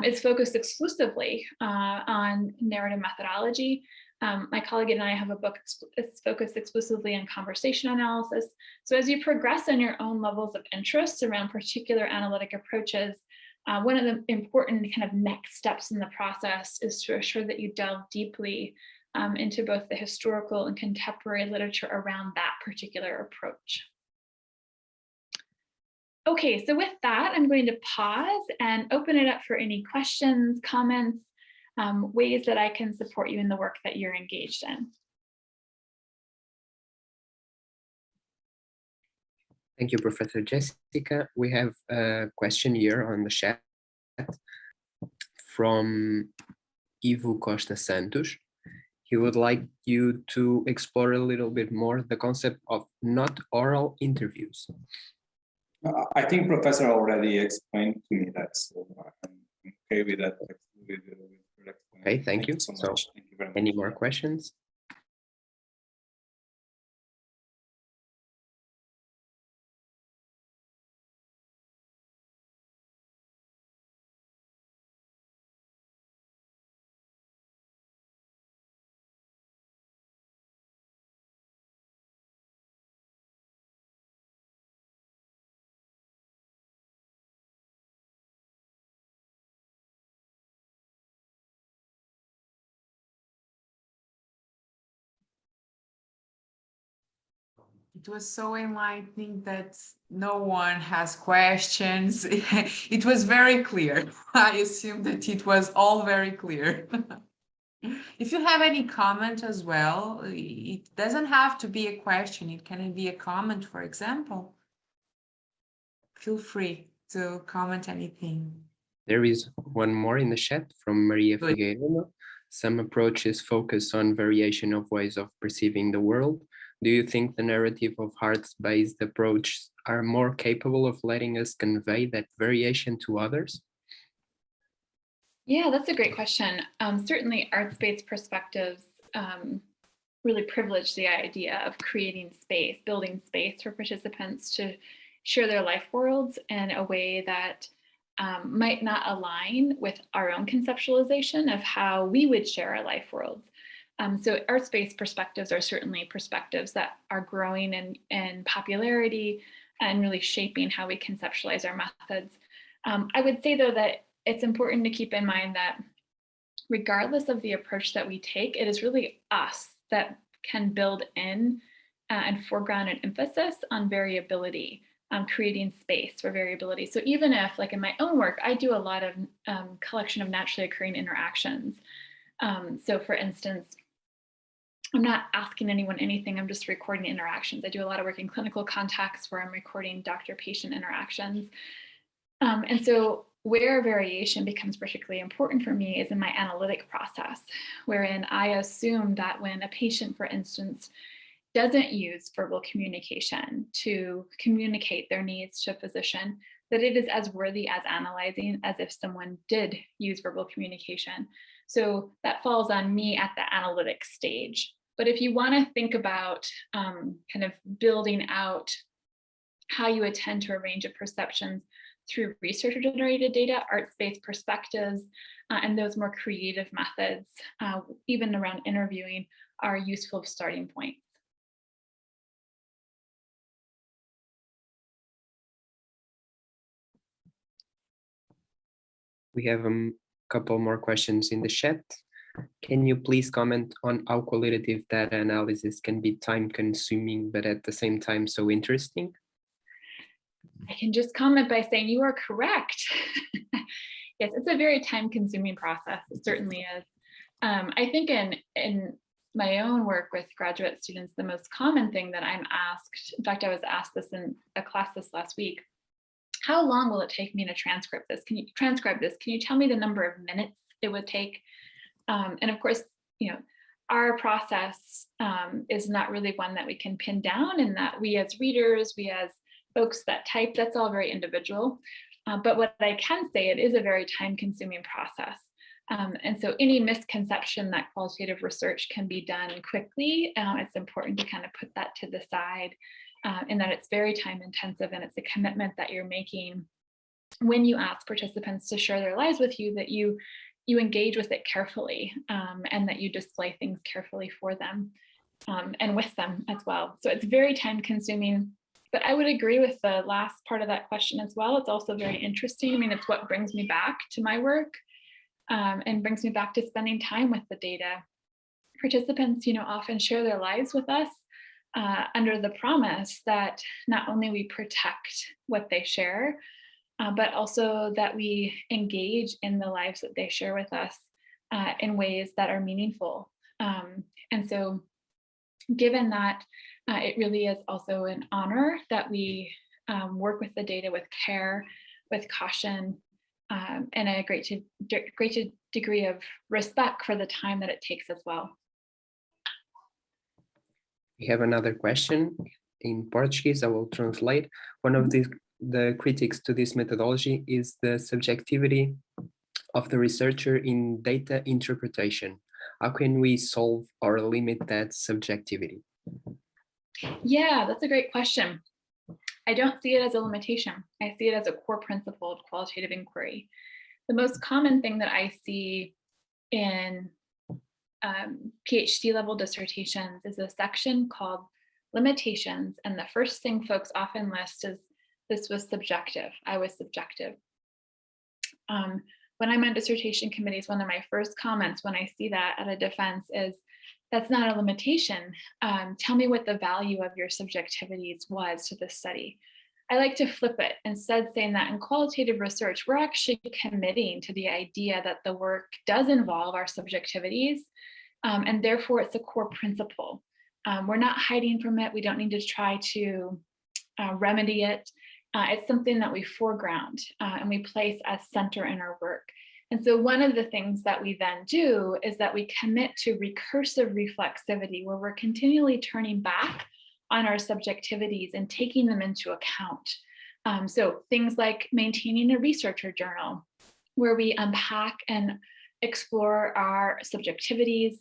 is focused exclusively on narrative methodology. My colleague and I have a book that's focused exclusively on conversation analysis. So as you progress in your own levels of interest around particular analytic approaches, one of the important kind of next steps in the process is to assure that you delve deeply into both the historical and contemporary literature around that particular approach. Okay, so with that, I'm going to pause and open it up for any questions, comments, ways that I can support you in the work that you're engaged in. Thank you, Professor Jessica. We have a question here on the chat from Ivo Costa Santos. He would like you to explore a little bit more the concept of not oral interviews. I think Professor already explained to me that, so I'm okay with that. Okay, thank you. So So, much. Thank you very much. any more questions? It was so enlightening that no one has questions. It was very clear. I assume that it was all very clear. If you have any comment as well, it doesn't have to be a question. It can be a comment, for example. Feel free to comment anything. There is one more in the chat from Maria Good. Figueiredo. Some approaches focus on variation of ways of perceiving the world. Do you think the narrative of arts-based approaches are more capable of letting us convey that variation to others? Yeah, that's a great question. Certainly arts-based perspectives really privilege the idea of creating space, building space for participants to share their life worlds in a way that might not align with our own conceptualization of how we would share our life worlds. So arts-based perspectives are certainly perspectives that are growing in popularity and really shaping how we conceptualize our methods. I would say though that it's important to keep in mind that regardless of the approach that we take, it is really us that can build in and foreground an emphasis on variability, creating space for variability. So even if, like in my own work, I do a lot of collection of naturally occurring interactions. So for instance, I'm not asking anyone anything, I'm just recording interactions. I do a lot of work in clinical contexts where I'm recording doctor-patient interactions. And so where variation becomes particularly important for me is in my analytic process, wherein I assume that when a patient, for instance, doesn't use verbal communication to communicate their needs to a physician, that it is as worthy as analyzing as if someone did use verbal communication. So that falls on me at the analytic stage. But if you want to think about kind of building out how you attend to a range of perceptions through researcher-generated data, arts-based perspectives, and those more creative methods, even around interviewing, are useful starting points. We have a couple more questions in the chat. Can you please comment on how qualitative data analysis can be time-consuming, but at the same time so interesting? I can just comment by saying you are correct. Yes, it's a very time-consuming process. It certainly is. I think in my own work with graduate students, the most common thing that I'm asked, in fact, I was asked this in a class this last week, how long will it take me to transcribe this? Can you tell me the number of minutes it would take? And of course, you know, our process is not really one that we can pin down, and that we as readers, we as folks that type, that's all very individual. But what I can say, it is a very time-consuming process. And so any misconception that qualitative research can be done quickly, it's important to kind of put that to the side, in that it's very time-intensive, and it's a commitment that you're making when you ask participants to share their lives with you, that you engage with it carefully, and that you display things carefully for them and with them as well. So it's very time-consuming. But I would agree with the last part of that question as well. It's also very interesting. I mean, it's what brings me back to my work, and brings me back to spending time with the data. Participants, you know, often share their lives with us under the promise that not only we protect what they share, but also that we engage in the lives that they share with us in ways that are meaningful. And so given that, it really is also an honor that we work with the data with care, with caution, and a great degree of respect for the time that it takes as well. We have another question in Portuguese. I will translate. One of the critics to this methodology is the subjectivity of the researcher in data interpretation. How can we solve or limit that subjectivity? Yeah, that's a great question. I don't see it as a limitation. I see it as a core principle of qualitative inquiry. The most common thing that I see in PhD level dissertations is a section called limitations. And the first thing folks often list is, this was subjective, I was subjective. When I'm on dissertation committees, one of my first comments when I see that at a defense is, that's not a limitation. Tell me what the value of your subjectivities was to this study. I like to flip it, instead saying that in qualitative research, we're actually committing to the idea that the work does involve our subjectivities, and therefore it's a core principle. We're not hiding from it. We don't need to try to remedy it. It's something that we foreground and we place as center in our work. And so one of the things that we then do is that we commit to recursive reflexivity, where we're continually turning back on our subjectivities and taking them into account. So things like maintaining a researcher journal, where we unpack and explore our subjectivities,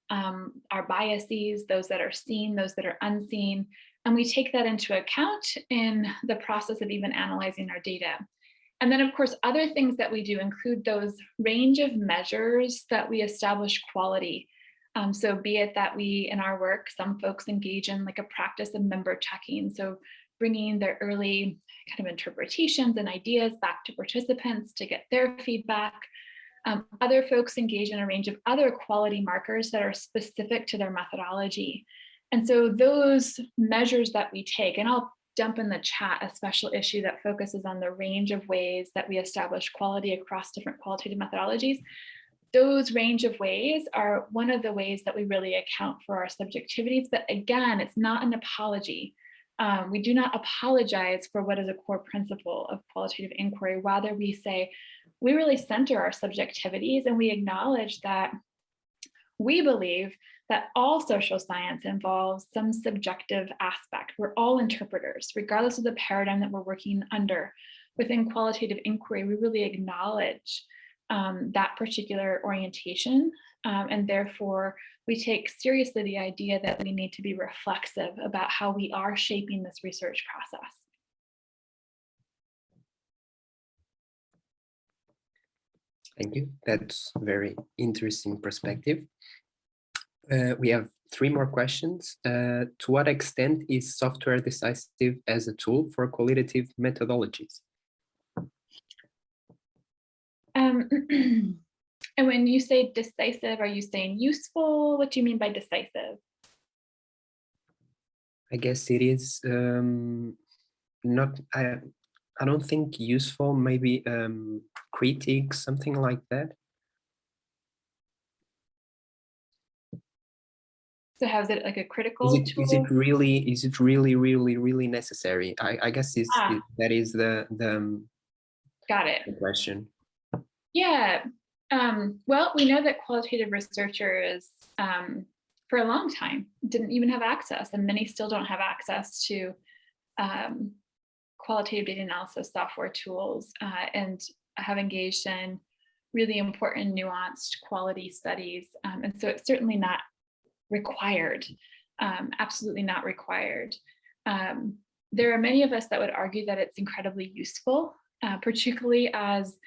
our biases, those that are seen, those that are unseen, and we take that into account in the process of even analyzing our data. And then, of course, other things that we do include those range of measures that we establish quality. So be it that we, in our work, some folks engage in like a practice of member checking. So bringing their early kind of interpretations and ideas back to participants to get their feedback. Other folks engage in a range of other quality markers that are specific to their methodology. And so those measures that we take, and I'll dump in the chat a special issue that focuses on the range of ways that we establish quality across different qualitative methodologies. Those range of ways are one of the ways that we really account for our subjectivities. But again, it's not an apology. We do not apologize for what is a core principle of qualitative inquiry. Rather, we say, we really center our subjectivities and we acknowledge that we believe that all social science involves some subjective aspect. We're all interpreters, regardless of the paradigm that we're working under. Within qualitative inquiry, we really acknowledge that particular orientation, and therefore we take seriously the idea that we need to be reflexive about how we are shaping this research process. Thank you. That's a very interesting perspective. We have 3 more questions. To what extent is software decisive as a tool for qualitative methodologies? And when you say decisive, are you saying useful? What do you mean by decisive? I guess it is not, I don't think useful, maybe critique, something like that. So how is it like a critical tool? Is it really necessary? I guess that is the got it. The question. Yeah. Well, we know that qualitative researchers for a long time didn't even have access, and many still don't have access to qualitative data analysis software tools, and have engaged in really important nuanced quality studies. And so it's certainly not required, absolutely not required. There are many of us that would argue that it's incredibly useful, particularly as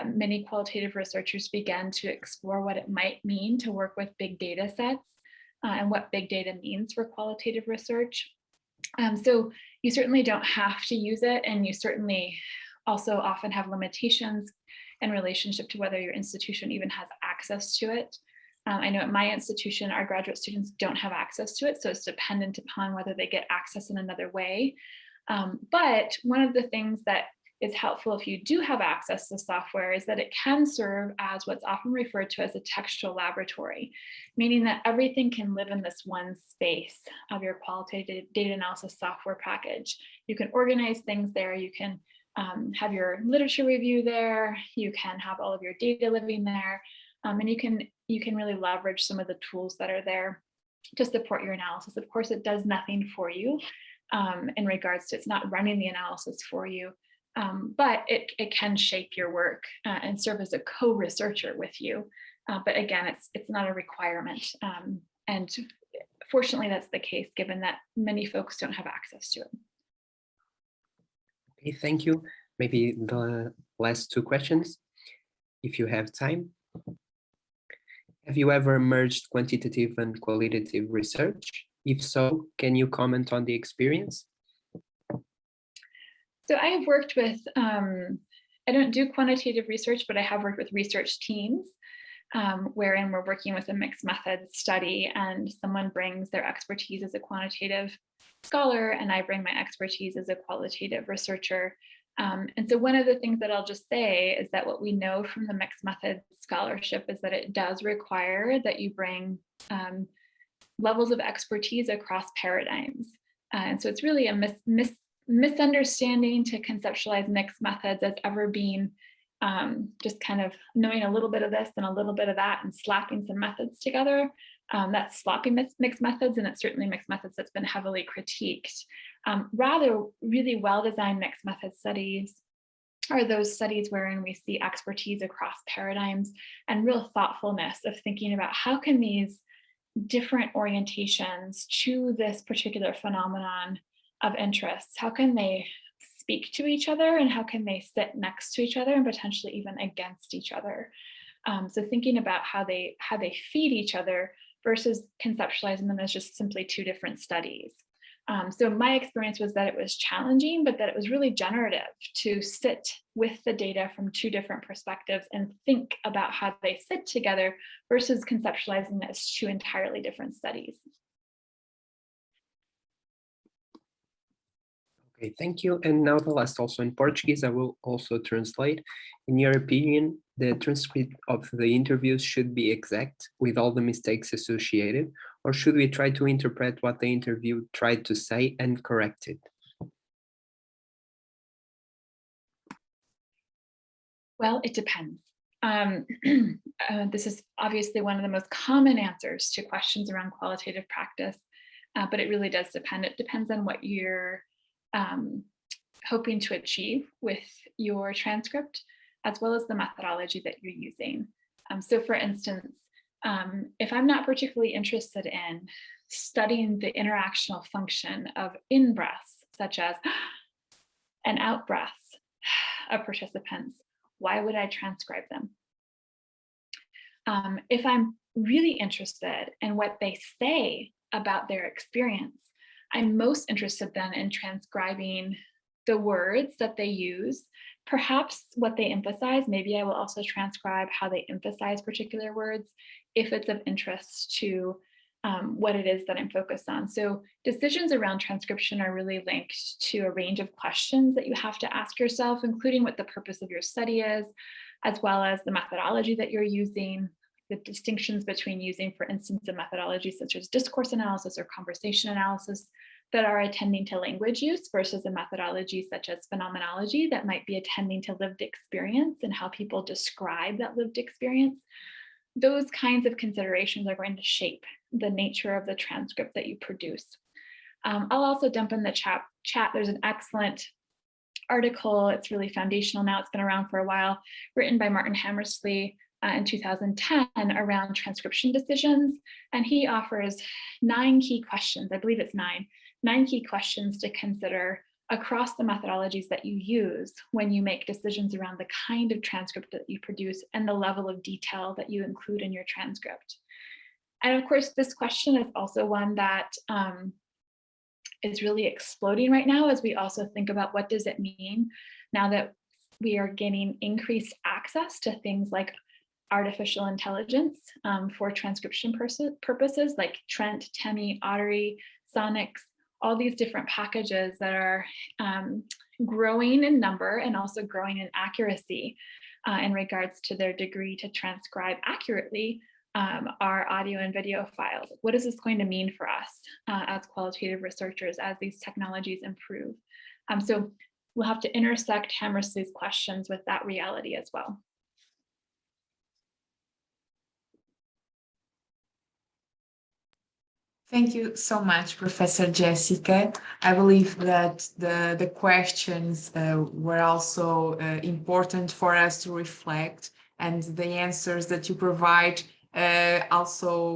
many qualitative researchers began to explore what it might mean to work with big data sets and what big data means for qualitative research. So you certainly don't have to use it, and you certainly also often have limitations in relationship to whether your institution even has access to it. I know at my institution, our graduate students don't have access to it, so it's dependent upon whether they get access in another way. But one of the things that is helpful if you do have access to software is that it can serve as what's often referred to as a textual laboratory, meaning that everything can live in this one space of your qualitative data analysis software package. You can organize things there, you can have your literature review there, you can have all of your data living there, and you can really leverage some of the tools that are there to support your analysis. Of course, it does nothing for you in regards to it's not running the analysis for you. But it can shape your work and serve as a co-researcher with you. But again, it's not a requirement. And fortunately, that's the case, given that many folks don't have access to it. Okay, thank you. Maybe the last 2 questions, if you have time. Have you ever merged quantitative and qualitative research? If so, can you comment on the experience? So I have worked with, I don't do quantitative research, but I have worked with research teams wherein we're working with a mixed methods study and someone brings their expertise as a quantitative scholar and I bring my expertise as a qualitative researcher. And so one of the things that I'll just say is that what we know from the mixed methods scholarship is that it does require that you bring levels of expertise across paradigms. And so it's really a misunderstanding to conceptualize mixed methods as ever being just kind of knowing a little bit of this and a little bit of that and slapping some methods together. That's sloppy mixed methods, and it's certainly mixed methods that's been heavily critiqued. Rather, really well-designed mixed method studies are those studies wherein we see expertise across paradigms and real thoughtfulness of thinking about how can these different orientations to this particular phenomenon of interest, how can they speak to each other and how can they sit next to each other and potentially even against each other. So thinking about how they feed each other versus conceptualizing them as just simply two different studies. So my experience was that it was challenging, but that it was really generative to sit with the data from two different perspectives and think about how they sit together versus conceptualizing it as two entirely different studies. Okay, thank you. And now the last also in Portuguese, I will also translate. In your opinion, the transcript of the interviews should be exact with all the mistakes associated, or should we try to interpret what the interview tried to say and correct it? Well, it depends. This is obviously one of the most common answers to questions around qualitative practice, but it really does depend. It depends on what you're hoping to achieve with your transcript, as well as the methodology that you're using. So for instance, if I'm not particularly interested in studying the interactional function of in-breaths, such as and out-breaths of participants, why would I transcribe them? If I'm really interested in what they say about their experience, I'm most interested then in transcribing the words that they use, perhaps what they emphasize. Maybe I will also transcribe how they emphasize particular words if it's of interest to what it is that I'm focused on. So decisions around transcription are really linked to a range of questions that you have to ask yourself, including what the purpose of your study is, as well as the methodology that you're using, the distinctions between using, for instance, a methodology such as discourse analysis or conversation analysis that are attending to language use versus a methodology such as phenomenology that might be attending to lived experience and how people describe that lived experience. Those kinds of considerations are going to shape the nature of the transcript that you produce. I'll also dump in the chat. There's an excellent article. It's really foundational now. It's been around for a while, written by Martin Hammersley in 2010 around transcription decisions. And he offers 9 key questions. I believe it's 9 key questions to consider across the methodologies that you use when you make decisions around the kind of transcript that you produce and the level of detail that you include in your transcript. And of course, this question is also one that is really exploding right now as we also think about what does it mean now that we are gaining increased access to things like artificial intelligence for transcription purposes like Trent, Temi, Autory, Sonics, all these different packages that are growing in number and also growing in accuracy in regards to their degree to transcribe accurately our audio and video files. What is this going to mean for us as qualitative researchers as these technologies improve? So we'll have to intersect Hammersley's questions with that reality as well. Thank you so much, Professor Jessica. I believe that the questions were also important for us to reflect, and the answers that you provide also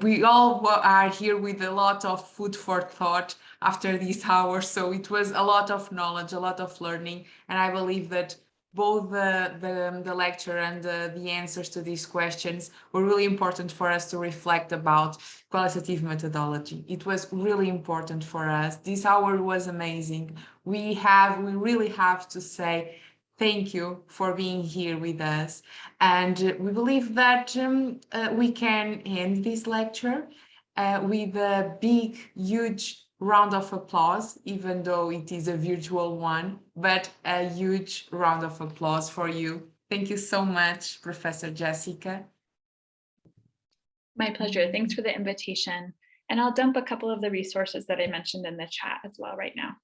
we all are here with a lot of food for thought after this hour. So it was a lot of knowledge, a lot of learning, and I believe that both the lecture and the answers to these questions were really important for us to reflect about qualitative methodology. It was really important for us. This hour was amazing. We really have to say thank you for being here with us. And we believe that we can end this lecture with a big, huge round of applause, even though it is a virtual one, but a huge round of applause for you. Thank you so much, Professor Jessica. My pleasure. Thanks for the invitation. And I'll dump a couple of the resources that I mentioned in the chat as well right now.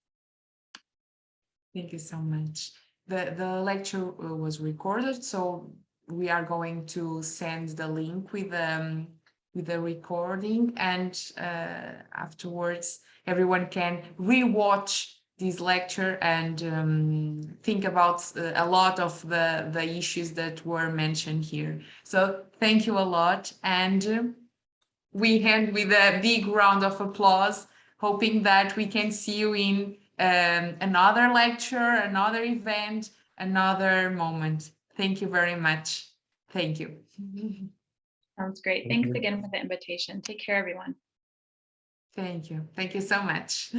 Thank you so much. The lecture was recorded, so we are going to send the link with the recording, and afterwards everyone can rewatch this lecture and think about a lot of the issues that were mentioned here. So thank you a lot, and we end with a big round of applause, hoping that we can see you in another lecture, another event, another moment. Thank you very much. Thank you. Sounds great. Thanks again for the invitation. Take care, everyone. Thank you. Thank you so much.